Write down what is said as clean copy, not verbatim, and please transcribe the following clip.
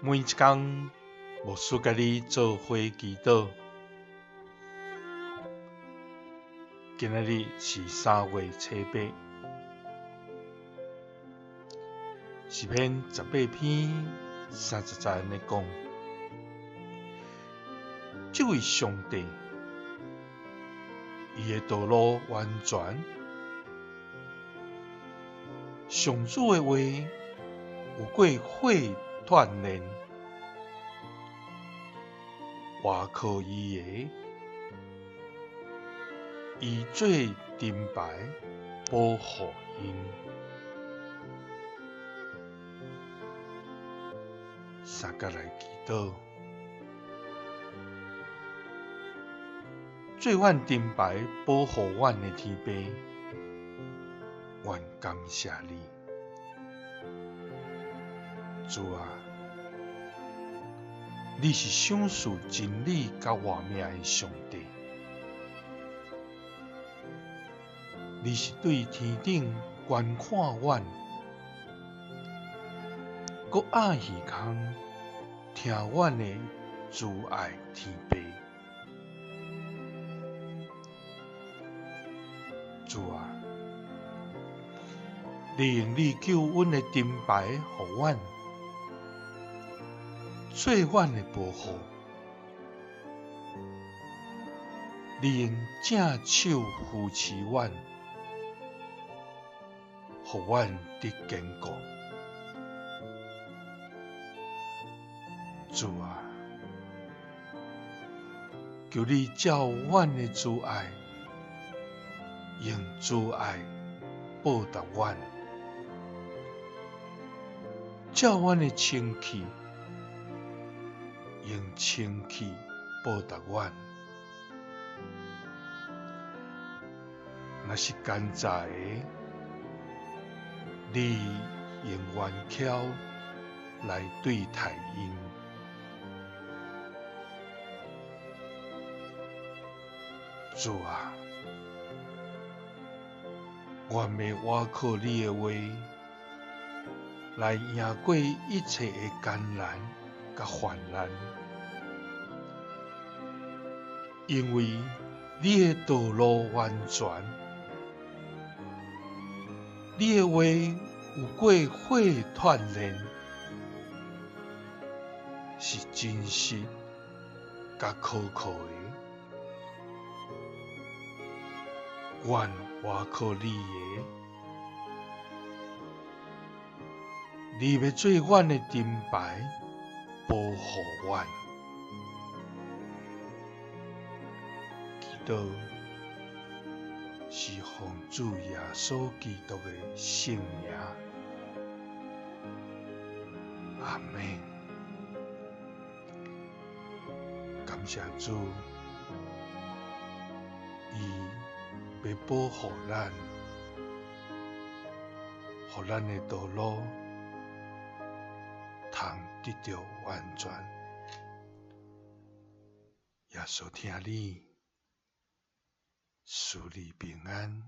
每一天，牧师甲你做伙祈祷。今仔日是3月7日，诗篇18篇33安尼讲：这位上帝，伊的道路完全，上主的话有过火锻炼，外靠伊的，伊做盾牌保护因。三甲来祈祷，做阮盾牌保护阮的天父，愿感谢你，主啊！你是赏赐真理甲活命的上帝，你是对天顶观看阮，搁爱耳孔听阮的慈爱天父。主啊！你用你救恩的盾牌予阮，做阮的保护。你用正手扶持阮，予阮得坚固。主啊！求你照阮的慈爱，用慈爱报答阮，照阮的清气，用清气报答阮。若是奸诈的，你用圆巧来对待因。主啊！愿要倚靠你的话，来赢过一切的艰难甲患难，因为你的道路完全，你的话有过火锻炼，是真实甲可靠的。愿倚靠你的，你要做阮的盾牌，保护阮。祈祷是奉主耶稣基督的圣名，阿们。感谢主，伊要保护咱，互咱的道路通得到完全。耶稣听你，赐你平安。